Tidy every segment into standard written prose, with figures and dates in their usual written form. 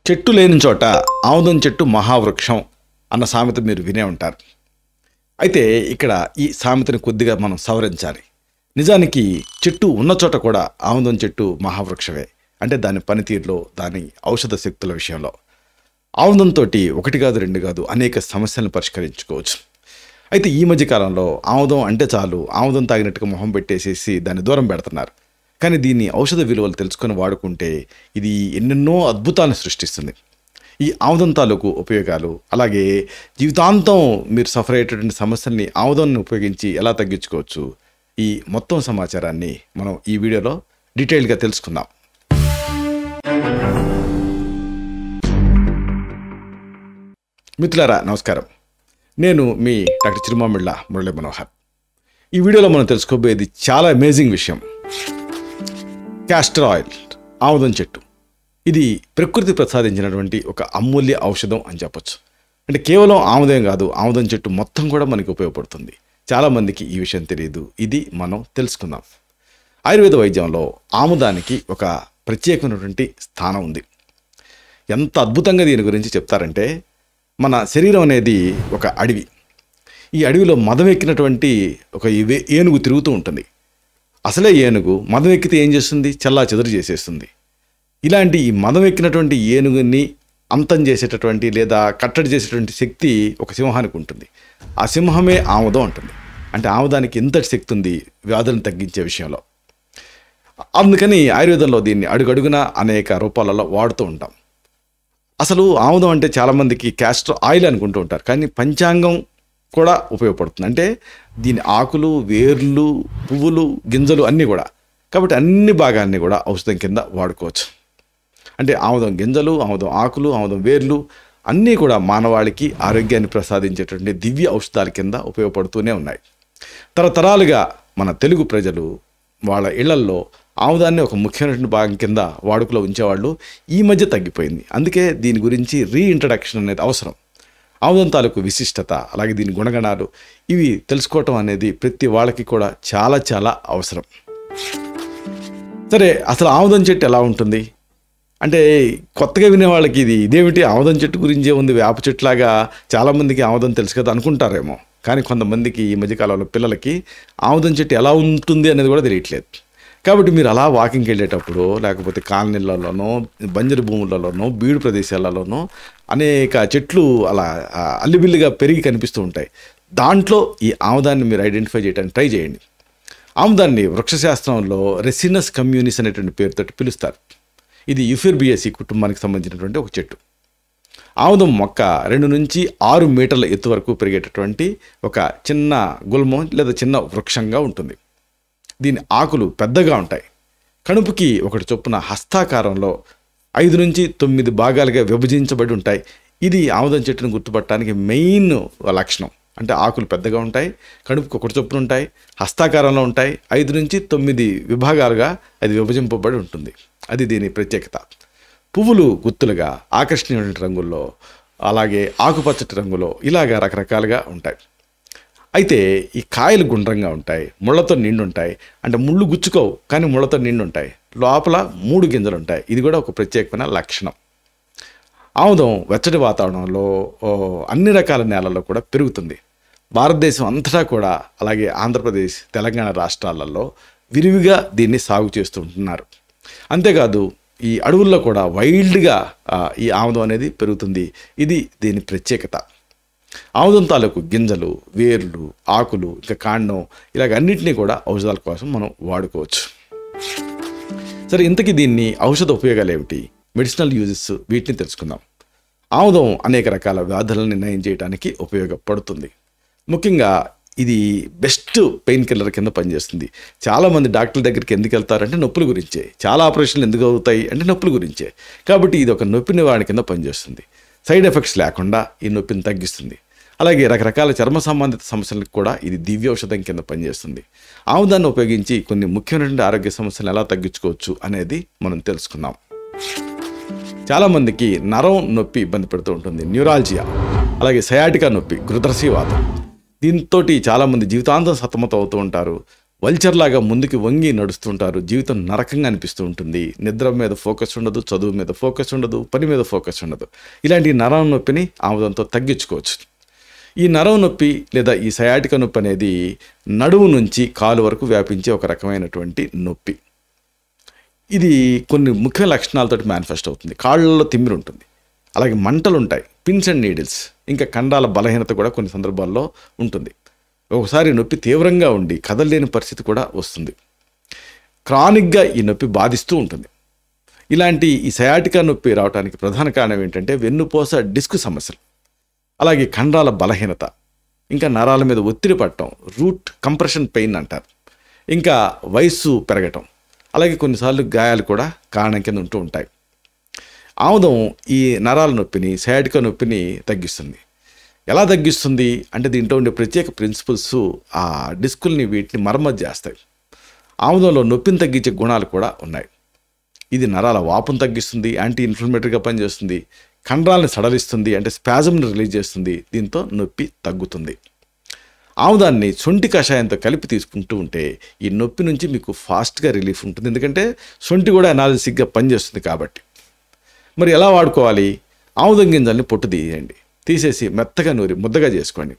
చెట్టు లేని చోట ఆముదం చెట్టు మహావృక్షం అన్న సామెత మీరు వినే ఉంటారు. అయితే ఇక్కడ ఈ సామెతని కొద్దిగా మనం సవరించాలి. నిజానికి చెట్టు ఉన్న చోట కూడా ఆముదం చెట్టు మహావృక్షమే. అంటే దాని పనితీరులో, దాని ఔషధ శక్తుల విషయంలో ఆముదంతో ఒకటి కాదు, రెండు కాదు, అనేక సమస్యలను పరిష్కరించుకోవచ్చు. అయితే ఈ మధ్యకాలంలో ఆముదం అంటే చాలు, ఆముదం తాగినట్టుగా మొహం పెట్టేసేసి దాన్ని దూరం పెడుతున్నారు. కానీ దీన్ని ఔషధ విలువలు తెలుసుకొని వాడుకుంటే ఇది ఎన్నెన్నో అద్భుతాలను సృష్టిస్తుంది. ఈ ఆముదం తాలూకు ఉపయోగాలు, అలాగే జీవితాంతం మీరు సఫర్ అయ్యేటటువంటి సమస్యల్ని ఆముదాన్ని ఉపయోగించి ఎలా తగ్గించుకోవచ్చు, ఈ మొత్తం సమాచారాన్ని మనం ఈ వీడియోలో డీటెయిల్గా తెలుసుకుందాం. మిత్రులారా నమస్కారం, నేను మీ డాక్టర్ చిరుమామిళ్ళ మురళీ మనోహర్. ఈ వీడియోలో మనం తెలుసుకోబోయేది చాలా అమేజింగ్ విషయం. క్యాస్టర్ ఆయిల్, ఆముదం చెట్టు, ఇది ప్రకృతి ప్రసాదించినటువంటి ఒక అమూల్య ఔషధం అని చెప్పొచ్చు. అంటే కేవలం ఆముదం కాదు, ఆముదం చెట్టు మొత్తం కూడా మనకి ఉపయోగపడుతుంది. చాలామందికి ఈ విషయం తెలియదు, ఇది మనం తెలుసుకుందాం. ఆయుర్వేద వైద్యంలో ఆముదానికి ఒక ప్రత్యేకమైనటువంటి స్థానం ఉంది. ఎంత అద్భుతంగా దీని గురించి చెప్తారంటే, మన శరీరం అనేది ఒక అడవి. ఈ అడవిలో మదం ఎక్కినటువంటి ఒక ఏనుగు తిరుగుతూ ఉంటుంది. అసలే ఏనుగు మదం ఎక్కితే ఏం చేస్తుంది? చల్లా చెదురు చేసేస్తుంది. ఇలాంటి ఈ మదం ఎక్కినటువంటి ఏనుగుని అంతం చేసేటటువంటి లేదా కట్టడి చేసేటువంటి శక్తి ఒక సింహానికి ఉంటుంది. ఆ సింహమే ఆముదం ఉంటుంది. అంటే ఆముదానికి ఎంతటి శక్తి ఉంది వ్యాధులను తగ్గించే విషయంలో. అందుకని ఆయుర్వేదంలో దీన్ని అడుగడుగున అనేక రూపాలలో వాడుతూ ఉంటాం. అసలు ఆముదం అంటే చాలామందికి క్యాస్టర్ ఆయిల్ అనుకుంటూ ఉంటారు, కానీ పంచాంగం కూడా ఉపయోగపడుతుంది. అంటే దీని ఆకులు, వేర్లు, పువ్వులు, గింజలు అన్నీ కూడా, కాబట్టి అన్ని భాగాన్ని కూడా ఔషధం కింద వాడుకోవచ్చు. అంటే ఆముదం గింజలు, ఆముదం ఆకులు, ఆముదం వేర్లు అన్నీ కూడా మానవాళికి ఆరోగ్యాన్ని ప్రసాదించేటువంటి దివ్య ఔషధాల కింద ఉపయోగపడుతూనే ఉన్నాయి. తరతరాలుగా మన తెలుగు ప్రజలు వాళ్ళ ఇళ్లల్లో ఆముదాన్ని ఒక ముఖ్యమైనటువంటి భాగం కింద వాడుకలో ఉంచేవాళ్ళు. ఈ మధ్య తగ్గిపోయింది. అందుకే దీని గురించి రీఇంట్రడక్షన్ అనేది అవసరం. ఆముదం తాలూకు విశిష్టత, అలాగే దీని గుణగణాలు, ఇవి తెలుసుకోవటం అనేది ప్రతి వాళ్ళకి కూడా చాలా చాలా అవసరం. సరే, అసలు ఆముదం చెట్టు ఎలా ఉంటుంది అంటే, కొత్తగా వినే వాళ్ళకి ఇదేమిటి ఆముదం చెట్టు గురించే ఉంది, వేప చెట్టులాగా చాలామందికి ఆముదం తెలుసు కదా అనుకుంటారేమో. కానీ కొంతమందికి ఈ మధ్యకాలంలో పిల్లలకి ఆముదం చెట్టు ఎలా ఉంటుంది అనేది కూడా తెలియట్లేదు. కాబట్టి మీరు అలా వాకింగ్కి వెళ్ళేటప్పుడు, లేకపోతే కాలనీలలోనో, బంజరు భూములలోనో, బీడు ప్రదేశాలలోనో అనేక చెట్లు అలా అల్లిబిల్లిగా పెరిగి కనిపిస్తూ ఉంటాయి. దాంట్లో ఈ ఆముదాన్ని మీరు ఐడెంటిఫై చేయడానికి ట్రై చేయండి. ఆముదాన్ని వృక్షశాస్త్రంలో రెసినస్ కమ్యూనిస్ అనేటువంటి పేరుతో పిలుస్తారు. ఇది యూఫోర్బియేసి కుటుంబానికి సంబంధించినటువంటి ఒక చెట్టు. ఆముదం మొక్క 2 నుంచి 6 మీటర్ల ఎత్తు వరకు పెరిగేటటువంటి ఒక చిన్న గుల్మం లేదా చిన్న వృక్షంగా ఉంటుంది. దీని ఆకులు పెద్దగా ఉంటాయి. కణుపుకి ఒకటి చొప్పున హస్తాకారంలో 5 నుంచి 9 భాగాలుగా విభజించబడి ఉంటాయి. ఇది ఆముదం చెట్టును గుర్తుపట్టడానికి మెయిన్ లక్షణం. అంటే ఆకులు పెద్దగా ఉంటాయి, కణుపుకి ఒకటి చొప్పున ఉంటాయి, హస్తాకారంలో ఉంటాయి, 5 నుంచి 9 విభాగాలుగా అది విభజింపబడి ఉంటుంది. అది దీని ప్రత్యేకత. పువ్వులు గుత్తులుగా ఆకర్షణీయమైన రంగుల్లో, అలాగే ఆకుపచ్చటి రంగులో ఇలాగా రకరకాలుగా ఉంటాయి. అయితే ఈ కాయలు గుండ్రంగా ఉంటాయి, ముళ్ళతో నిండి ఉంటాయి. అంటే ముళ్ళు గుచ్చుకోవు, కానీ ముళ్ళతో నిండి ఉంటాయి. లోపల 3 గింజలు ఉంటాయి. ఇది కూడా ఒక ప్రత్యేకమైన లక్షణం. ఆముదం వెచ్చటి వాతావరణంలో, అన్ని రకాల నేలల్లో కూడా పెరుగుతుంది. భారతదేశం అంతటా కూడా, అలాగే ఆంధ్రప్రదేశ్, తెలంగాణ రాష్ట్రాలలో విరివిగా దీన్ని సాగు చేస్తూ ఉంటున్నారు. అంతేకాదు ఈ అడవుల్లో కూడా వైల్డ్గా ఈ ఆముదం అనేది పెరుగుతుంది. ఇది దీని ప్రత్యేకత. ఆముదం తాలూకు గింజలు, వేర్లు, ఆకులు, ఇంకా కాండం, ఇలాగ అన్నింటినీ కూడా ఔషధాల కోసం మనం వాడుకోవచ్చు. సరే, ఇంతకీ దీన్ని ఔషధ ఉపయోగాలు ఏమిటి, మెడిసినల్ యూజెస్, వీటిని తెలుసుకుందాం. ఆముదం అనేక రకాల వ్యాధులను నిర్ణయం చేయడానికి ఉపయోగపడుతుంది. ముఖ్యంగా ఇది బెస్ట్ పెయిన్ కిల్లర్ కింద పనిచేస్తుంది. చాలామంది డాక్టర్ల దగ్గరికి ఎందుకు వెళ్తారంటే నొప్పుల గురించే. చాలా ఆపరేషన్లు ఎందుకు అవుతాయి అంటే నొప్పుల గురించే. కాబట్టి ఇది ఒక నొప్పి నివారణ కింద పనిచేస్తుంది. సైడ్ ఎఫెక్ట్స్ లేకుండా ఈ నొప్పిని తగ్గిస్తుంది. అలాగే రకరకాల చర్మ సంబంధిత సమస్యలకు కూడా ఇది దివ్య ఔషధం కింద పనిచేస్తుంది. ఆముదాన్ని ఉపయోగించి కొన్ని ముఖ్యమైనటువంటి ఆరోగ్య సమస్యలు ఎలా తగ్గించుకోవచ్చు అనేది మనం తెలుసుకుందాం. చాలామందికి నరం నొప్పి ఇబ్బంది పెడుతూ ఉంటుంది, న్యూరాలజియా, అలాగే సయాటికా నొప్పి, గురుదర్శీవాతం. దీంతో చాలామంది జీవితాంతం సతమతం అవుతూ ఉంటారు. వల్చర్లాగా ముందుకు వంగి నడుస్తుంటారు. జీవితం నరకంగా అనిపిస్తూ ఉంటుంది. నిద్ర మీద ఫోకస్ ఉండదు, చదువు మీద ఫోకస్ ఉండదు, పని మీద ఫోకస్ ఉండదు. ఇలాంటి నరం నొప్పిని ఆముదంతో తగ్గించుకోవచ్చు. ఈ నరం నొప్పి లేదా ఈ సయాటికా నొప్పి అనేది నడుము నుంచి కాలు వరకు వ్యాపించే ఒక రకమైనటువంటి నొప్పి. ఇది కొన్ని ముఖ్య లక్షణాలతో మేనిఫెస్ట్ అవుతుంది. కాళ్ళలో తిమ్మిరి ఉంటుంది, అలాగే మంటలు ఉంటాయి, పిన్స్ అండ్ నీడిల్స్, ఇంకా కండాల బలహీనత కూడా కొన్ని సందర్భాల్లో ఉంటుంది. ఒకసారి నొప్పి తీవ్రంగా ఉండి కదలలేని పరిస్థితి కూడా వస్తుంది. క్రానిక్గా ఈ నొప్పి బాధిస్తూ ఉంటుంది. ఇలాంటి ఈ సయాటికా నొప్పి రావడానికి ప్రధాన కారణం ఏంటంటే వెన్నుపూస డిస్క్ సమస్యలు, అలాగే కండరాల బలహీనత, ఇంకా నరాల మీద ఒత్తిడి పడటం, రూట్ కంప్రెషన్ పెయిన్ అంటారు, ఇంకా వయస్సు పెరగటం, అలాగే కొన్నిసార్లు గాయాలు కూడా కారణం కింద ఉంటూ ఉంటాయి. ఆముదం ఈ నరాల నొప్పిని, సయాటికా నొప్పిని తగ్గిస్తుంది. ఎలా తగ్గిస్తుంది అంటే దీంట్లో ఉండే ప్రత్యేక ప్రిన్సిపల్స్ ఆ డిస్కుల్ని వీటిని మరమ్మతు చేస్తాయి. ఆముదంలో నొప్పిని తగ్గించే గుణాలు కూడా ఉన్నాయి. ఇది నరాల వాపును తగ్గిస్తుంది, యాంటీ ఇన్ఫ్లమేటరీగా పనిచేస్తుంది, కండరాలను సడలిస్తుంది, అంటే స్పాజంని రిలీజ్ చేస్తుంది. దీంతో నొప్పి తగ్గుతుంది. ఆముదాన్ని శొంఠి కషాయంతో కలిపి తీసుకుంటూ ఉంటే ఈ నొప్పి నుంచి మీకు ఫాస్ట్గా రిలీఫ్ ఉంటుంది. ఎందుకంటే శొంఠి కూడా ఎనాలిసిక్గా పనిచేస్తుంది కాబట్టి. మరి ఎలా వాడుకోవాలి? ఆముదం గింజల్ని పొట్టు తీయండి, తీసేసి మెత్తగా నూరి ముద్దగా చేసుకోండి.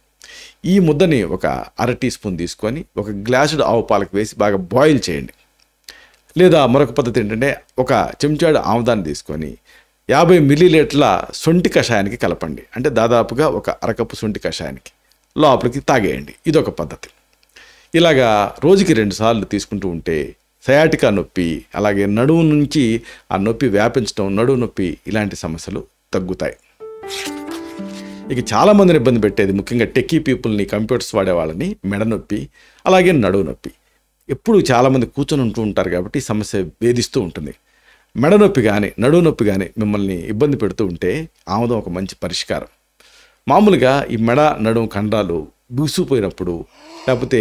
ఈ ముద్దని ఒక 1/2 టీ స్పూన్ తీసుకొని ఒక గ్లాసుడు ఆవు పాలకు వేసి బాగా బాయిల్ చేయండి. లేదా మరొక పద్ధతి ఏంటంటే ఒక చెంచాడు ఆముదాన్ని తీసుకొని 50 మిల్లీలీటర్ల శొంఠి కషాయానికి కలపండి. అంటే దాదాపుగా ఒక 1/2 కప్పు శొంఠి కషాయానికి లోపలికి తాగేయండి. ఇదొక పద్ధతి. ఇలాగా రోజుకి 2 సార్లు తీసుకుంటూ ఉంటే సయాటికా నొప్పి, అలాగే నడుము నుంచి ఆ నొప్పి వ్యాపించడం, నడుము నొప్పి, ఇలాంటి సమస్యలు తగ్గుతాయి. ఇక చాలామందిని ఇబ్బంది పెట్టేది ముఖ్యంగా టెక్కీ పీపుల్ని, కంప్యూటర్స్ వాడే వాళ్ళని మెడ నొప్పి, అలాగే నడుము నొప్పి. ఎప్పుడు చాలామంది కూర్చొని ఉంటూ ఉంటారు కాబట్టి ఈ సమస్య వేధిస్తూ ఉంటుంది. మెడ నొప్పి కానీ నడుము నొప్పి కానీ మిమ్మల్ని ఇబ్బంది పెడుతూ ఉంటే ఆముదం ఒక మంచి పరిష్కారం. మామూలుగా ఈ మెడ నడుము కండరాలు బిగుసిపోయినప్పుడు, లేకపోతే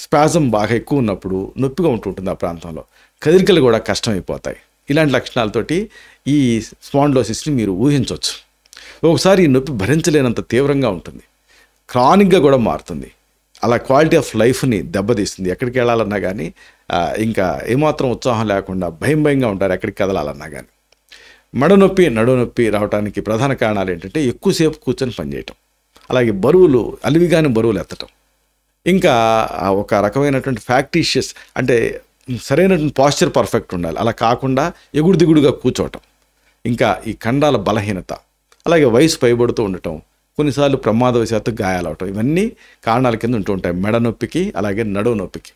స్పాజం బాగా ఎక్కువ ఉన్నప్పుడు నొప్పిగా ఉంటుంటుంది. ఆ ప్రాంతంలో కదలికలు కూడా కష్టమైపోతాయి. ఇలాంటి లక్షణాలతోటి ఈ స్పాండిలోసిస్ని మీరు ఊహించవచ్చు. ఒకసారి ఈ నొప్పి భరించలేనంత తీవ్రంగా ఉంటుంది, క్రానిక్గా కూడా మారుతుంది. అలా క్వాలిటీ ఆఫ్ లైఫ్ని దెబ్బతీస్తుంది. ఎక్కడికి వెళ్ళాలన్నా కానీ ఇంకా ఏమాత్రం ఉత్సాహం లేకుండా భయంగా ఉంటారు ఎక్కడికి కదలాలన్నా కానీ. మెడ నొప్పి నడుము నొప్పి రావడానికి ప్రధాన కారణాలు ఏంటంటే ఎక్కువసేపు కూర్చొని పనిచేయటం, అలాగే బరువులు అలివిగాని బరువులు ఎత్తటం, ఇంకా ఒక రకమైనటువంటి ఫ్యాక్టీషియస్ అంటే సరైనటువంటి పాస్చర్ పర్ఫెక్ట్ ఉండాలి, అలా కాకుండా ఎగుడు దిగుడుగా కూర్చోవటం, ఇంకా ఈ కండాల బలహీనత, అలాగే వయసు పైబడుతూ ఉండటం, కొన్నిసార్లు ప్రమాదవశాత్తు గాయాలవటం, ఇవన్నీ కారణాల కింద ఉంటూ ఉంటాయి మెడ నొప్పికి, అలాగే నడుము నొప్పికి.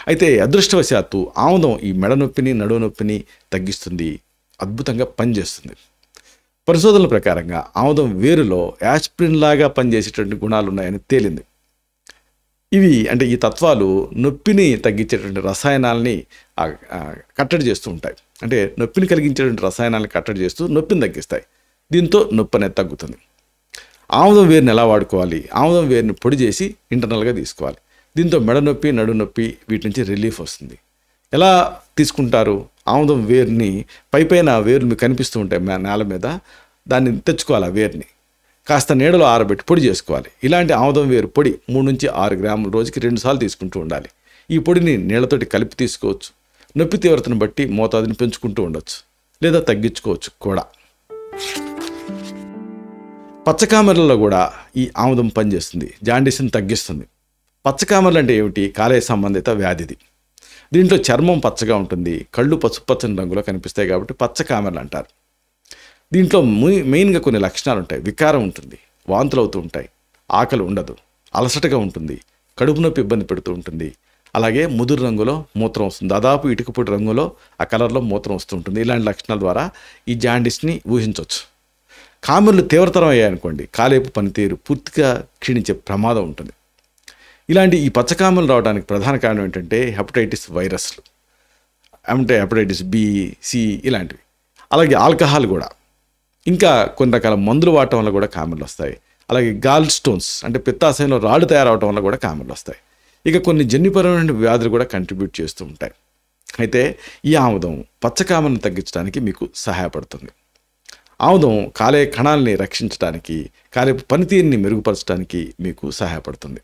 అయితే అదృష్టవశాత్తు ఆముదం ఈ మెడ నొప్పిని నడుము నొప్పిని తగ్గిస్తుంది, అద్భుతంగా పనిచేస్తుంది. పరిశోధనల ప్రకారంగా ఆముదం వేరులో యాస్ప్రిన్ లాగా పనిచేసేటువంటి గుణాలు ఉన్నాయని తేలింది. ఇవి అంటే ఈ తత్వాలు నొప్పిని తగ్గించేటువంటి రసాయనాలని కట్టడి చేస్తూ ఉంటాయి. అంటే నొప్పిని కలిగించేటువంటి రసాయనాలను కట్టడి చేస్తూ నొప్పిని తగ్గిస్తాయి. దీంతో నొప్పి అనేది తగ్గుతుంది. ఆముదం వేరుని ఎలా వాడుకోవాలి? ఆముదం వేరుని పొడి చేసి ఇంటర్నల్గా తీసుకోవాలి. దీంతో మెడ నొప్పి నడుము నొప్పి వీటి నుంచి రిలీఫ్ వస్తుంది. ఎలా తీసుకుంటారు? ఆముదం వేరుని పైన వేర్లు మీకు కనిపిస్తూ ఉంటాయి నేల మీద, దాన్ని తెచ్చుకోవాలి. ఆ వేరుని కాస్త నీడలో ఆరబెట్టి పొడి చేసుకోవాలి. ఇలాంటి ఆముదం వేరు పొడి 3 నుంచి 6 గ్రాములు రోజుకి 2 సార్లు తీసుకుంటూ ఉండాలి. ఈ పొడిని నీళ్లతోటి కలిపి తీసుకోవచ్చు. నొప్పి తీవ్రతను బట్టి మోతాదుని పెంచుకుంటూ ఉండొచ్చు, లేదా తగ్గించుకోవచ్చు కూడా. పచ్చకామెరలలో కూడా ఈ ఆముదం పనిచేస్తుంది, జాండీస్ని తగ్గిస్తుంది. పచ్చకామెరలు అంటే ఏమిటి? కాలేయ సంబంధిత వ్యాధిది. దీంట్లో చర్మం పచ్చగా ఉంటుంది, కళ్ళు పసుపచ్చని రంగులో కనిపిస్తాయి కాబట్టి పచ్చకామెరలు అంటారు. దీంట్లో మెయిన్గా కొన్ని లక్షణాలు ఉంటాయి. వికారం ఉంటుంది, వాంతులు అవుతూ ఉంటాయి, ఆకలి ఉండదు, అలసటగా ఉంటుంది, కడుపు నొప్పి ఇబ్బంది పెడుతూ ఉంటుంది, అలాగే ముదురు రంగులో మూత్రం వస్తుంది, దాదాపు ఇటుకపొడి రంగులో ఆ కలర్లో మూత్రం వస్తుంటుంది. ఇలాంటి లక్షణాల ద్వారా ఈ జాండీస్ని ఊహించవచ్చు. కామెర్లు తీవ్రతరం అయ్యాయనుకోండి, కాలేపు పనితీరు పూర్తిగా క్షీణించే ప్రమాదం ఉంటుంది. ఇలాంటి ఈ పచ్చకామెర్లు రావడానికి ప్రధాన కారణం ఏంటంటే హెపటైటిస్ వైరస్లు, అంటే హెపటైటిస్ బి, సి ఇలాంటివి, అలాగే ఆల్కహాల్ కూడా, ఇంకా కొన్ని రకాల మందులు వాడటం వల్ల కూడా కామెర్లు వస్తాయి. అలాగే గాల్ స్టోన్స్ అంటే పిత్తాశయంలో రాళ్ళు తయారవటం వల్ల కూడా కామెర్లు వస్తాయి. ఇక కొన్ని జన్యుపరమైన వ్యాధులు కూడా కంట్రిబ్యూట్ చేస్తూ ఉంటాయి. అయితే ఈ ఆముదం పచ్చకామెర్లను తగ్గించడానికి మీకు సహాయపడుతుంది. ఆముదం కాలేయ కణాలని రక్షించడానికి, కాలేయ పనితీరుని మెరుగుపరచడానికి మీకు సహాయపడుతుంది.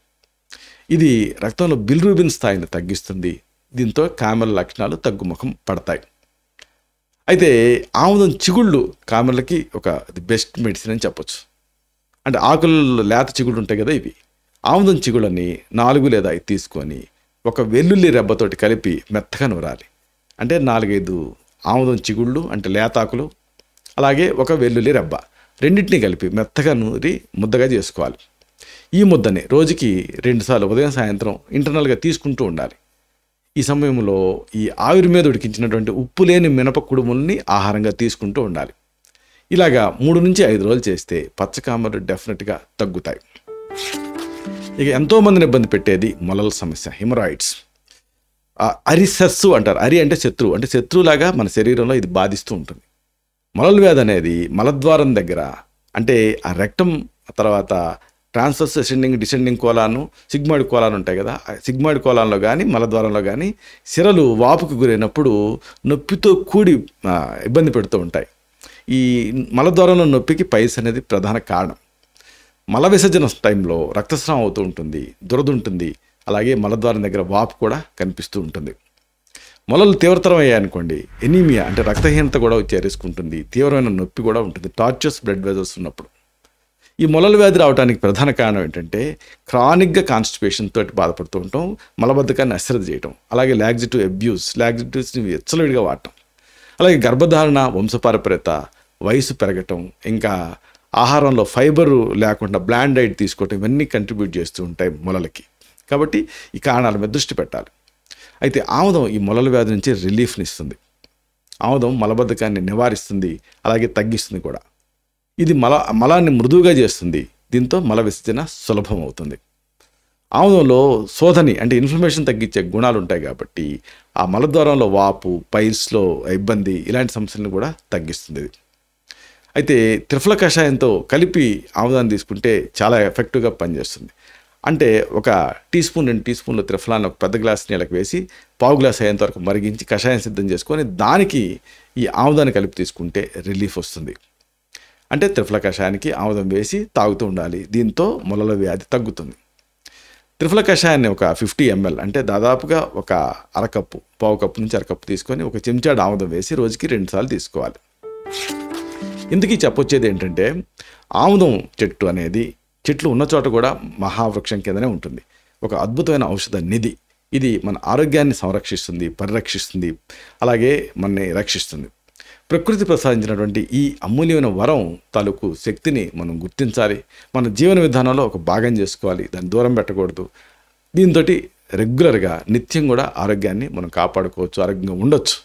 ఇది రక్తంలో బిలిరూబిన్ స్థాయిని తగ్గిస్తుంది. దీంతో కామెర్ల లక్షణాలు తగ్గుముఖం పడతాయి. అయితే ఆముదం చిగుళ్ళు కామెర్లకి ఒక బెస్ట్ మెడిసిన్ అని చెప్పొచ్చు. అంటే ఆకుల్లో లేత చిగుళ్ళు ఉంటాయి కదా, ఇవి ఆముదం చిగుళ్ళని 4 లేదా 5 తీసుకొని ఒక వెల్లుల్లి రెబ్బతోటి కలిపి మెత్తగా నూరాలి. అంటే 4-5 ఆముదం చిగుళ్ళు అంటే లేతాకులు, అలాగే ఒక వెల్లుల్లి రెబ్బ రెండింటినీ కలిపి మెత్తగా నూరి ముద్దగా చేసుకోవాలి. ఈ ముద్దని రోజుకి 2 సార్లు ఉదయం సాయంత్రం ఇంటర్నల్గా తీసుకుంటూ ఉండాలి. ఈ సమయంలో ఈ ఆవిరి మీద ఉడికించినటువంటి ఉప్పు లేని మినప కుడుముల్ని ఆహారంగా తీసుకుంటూ ఉండాలి. ఇలాగా 3 నుంచి 5 రోజులు చేస్తే పచ్చకామెర్లు డెఫినెట్గా తగ్గుతాయి. ఇక ఎంతోమందిని ఇబ్బంది పెట్టేది మొలల సమస్య, హిమరాయిడ్స్. అరిసస్సు అంటారు. అరి అంటే శత్రువు, అంటే శత్రువులాగా మన శరీరంలో ఇది బాధిస్తూ ఉంటుంది. మొలల వ్యాధి అనేది మలద్వారం దగ్గర, అంటే ఆ రెక్టం తర్వాత transverse ascending descending కోలాను, sigmoid colon ఉంటాయి కదా, సిగ్మాయిడ్ కోలాన్లో కానీ మలద్వారంలో కానీ సిరలు వాపుకు గురైనప్పుడు నొప్పితో కూడి ఇబ్బంది పెడుతూ ఉంటాయి. ఈ మలద్వారంలో నొప్పికి పైల్స్ అనేది ప్రధాన కారణం. మల విసర్జన టైంలో రక్తస్రావం అవుతూ ఉంటుంది, దురద ఉంటుంది, అలాగే మలద్వారం దగ్గర వాపు కూడా కనిపిస్తూ ఉంటుంది. మొలలు తీవ్రతరం అయ్యాయనుకోండి, ఎనీమియా అంటే రక్తహీనత కూడా వచ్చే రిస్క్ ఉంటుంది, తీవ్రమైన నొప్పి కూడా ఉంటుంది టార్చర్స్ బ్లడ్ వెజల్స్ ఉన్నప్పుడు. ఈ మొలల వ్యాధి రావడానికి ప్రధాన కారణం ఏంటంటే క్రానిక్గా కాన్స్టిపేషన్ తోటి బాధపడుతూ ఉంటాం, మలబద్ధకాన్ని అశ్రద్ధ చేయటం, అలాగే లాక్సిటివ్ అబ్యూస్, లాక్సిటివ్స్ని విచ్చలవిడిగా వాడటం, అలాగే గర్భధారణ, వంశపారపర్యత, వయసు పెరగటం, ఇంకా ఆహారంలో ఫైబరు లేకుండా బ్లాండ్ డైట్ తీసుకోవటం, ఇవన్నీ కంట్రిబ్యూట్ చేస్తూ ఉంటాయి మొలలకి. కాబట్టి ఈ కారణాల మీద దృష్టి పెట్టాలి. అయితే ఆముదం ఈ మొలల వ్యాధి నుంచి రిలీఫ్ని ఇస్తుంది. ఆముదం మలబద్ధకాన్ని నివారిస్తుంది, అలాగే తగ్గిస్తుంది కూడా. ఇది మలాన్ని మృదువుగా చేస్తుంది. దీంతో మల విసర్జన సులభం అవుతుంది. ఆముదంలో శోధని అంటే ఇన్ఫ్లమేషన్ తగ్గించే గుణాలు ఉంటాయి కాబట్టి ఆ మలద్వారంలో వాపు, పైల్స్లో ఇబ్బంది, ఇలాంటి సమస్యలను కూడా తగ్గిస్తుంది. అయితే త్రిఫల కషాయంతో కలిపి ఆముదాన్ని తీసుకుంటే చాలా ఎఫెక్టివ్గా పనిచేస్తుంది. అంటే 1 టీ స్పూన్ 2 టీ స్పూన్ల త్రిఫలాన్ని ఒక పెద్ద గ్లాస్ నీళ్ళకి వేసి పావు గ్లాస్ అయ్యేంత వరకు మరిగించి కషాయం సిద్ధం చేసుకొని దానికి ఈ ఆముదాన్ని కలిపి తీసుకుంటే రిలీఫ్ వస్తుంది. అంటే త్రిఫల కషాయానికి ఆముదం వేసి తాగుతూ ఉండాలి. దీంతో మొలల వ్యాధి తగ్గుతుంది. త్రిఫల కషాయాన్ని ఒక 50 ml అంటే దాదాపుగా ఒక అరకప్పు, పావు కప్పు నుంచి అరకప్పు తీసుకొని 1 చెంచాడు ఆముదం వేసి రోజుకి 2 సార్లు తీసుకోవాలి. ఇందుకీ చెప్పొచ్చేది ఏంటంటే ఆముదం చెట్టు అనేది చెట్లు ఉన్న చోట కూడా మహావృక్షం కిందనే ఉంటుంది. ఒక అద్భుతమైన ఔషధ నిధి. ఇది మన ఆరోగ్యాన్ని సంరక్షిస్తుంది, పరిరక్షిస్తుంది, అలాగే మనని రక్షిస్తుంది. ప్రకృతి ప్రసాదించినటువంటి ఈ అమూల్యమైన వరం తాలూకు శక్తిని మనం గుర్తించాలి. మన జీవన విధానంలో ఒక భాగం చేసుకోవాలి, దాన్ని దూరం పెట్టకూడదు. దీంతో రెగ్యులర్గా నిత్యం కూడా ఆరోగ్యాన్ని మనం కాపాడుకోవచ్చు, ఆరోగ్యంగా ఉండొచ్చు.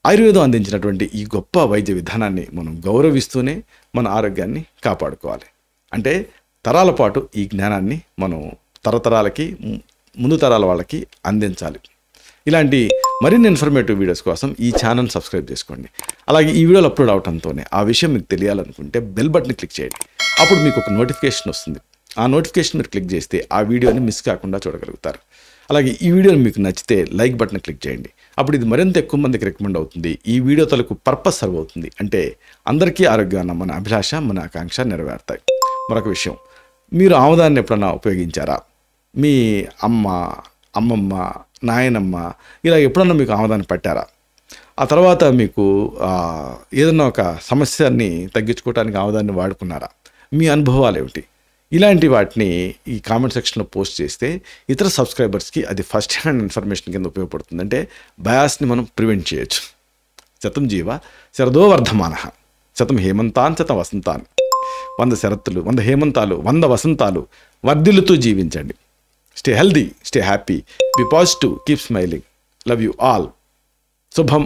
ఆయుర్వేదం అందించినటువంటి ఈ గొప్ప వైద్య విధానాన్ని మనం గౌరవిస్తూనే మన ఆరోగ్యాన్ని కాపాడుకోవాలి. అంటే తరాల పాటు ఈ జ్ఞానాన్ని మనం తరతరాలకి, ముందు తరాల వాళ్ళకి అందించాలి. ఇలాంటి మరిన్ని ఇన్ఫర్మేటివ్ వీడియోస్ కోసం ఈ ఛానల్ సబ్స్క్రైబ్ చేసుకోండి. అలాగే ఈ వీడియోలు అప్లోడ్ అవడంతోనే ఆ విషయం మీకు తెలియాలనుకుంటే బెల్ బటన్ క్లిక్ చేయండి. అప్పుడు మీకు ఒక నోటిఫికేషన్ వస్తుంది. ఆ నోటిఫికేషన్ మీరు క్లిక్ చేస్తే ఆ వీడియోని మిస్ కాకుండా చూడగలుగుతారు. అలాగే ఈ వీడియోని మీకు నచ్చితే లైక్ బటన్ క్లిక్ చేయండి. అప్పుడు ఇది మరింత ఎక్కువ మందికి రికమెండ్ అవుతుంది. ఈ వీడియో తలకు పర్పస్ సర్వ్ అవుతుంది. అంటే అందరికీ ఆరోగ్యాన్ని మన అభిలాష, మన ఆకాంక్ష నెరవేరుతాయి. మరొక విషయం, మీరు ఆముదాన్ని ఎప్పుడన్నా ఉపయోగించారా? మీ అమ్మమ్మ, నాయనమ్మ ఇలా ఎప్పుడన్నా మీకు ఆముదాన్ని పట్టారా? ఆ తర్వాత మీకు ఏదన్నా ఒక సమస్యని తగ్గించుకోవడానికి ఆముదాన్ని వాడుకున్నారా? మీ అనుభవాలు ఏమిటి? ఇలాంటి వాటిని ఈ కామెంట్ సెక్షన్లో పోస్ట్ చేస్తే ఇతర సబ్స్క్రైబర్స్కి అది ఫస్ట్ హ్యాండ్ ఇన్ఫర్మేషన్ కింద ఉపయోగపడుతుంది. అంటే బయాస్ని మనం ప్రివెంట్ చేయొచ్చు. శతం జీవ శరదో వర్ధమాన, శతం హేమంతాన్ శతం వసంతాన్. 100 శరత్తులు, 100 హేమంతాలు, 100 వసంతాలు వర్ధిల్లుతూ జీవించండి. Stay healthy, stay happy, be positive, keep smiling. Love you all. శుభం.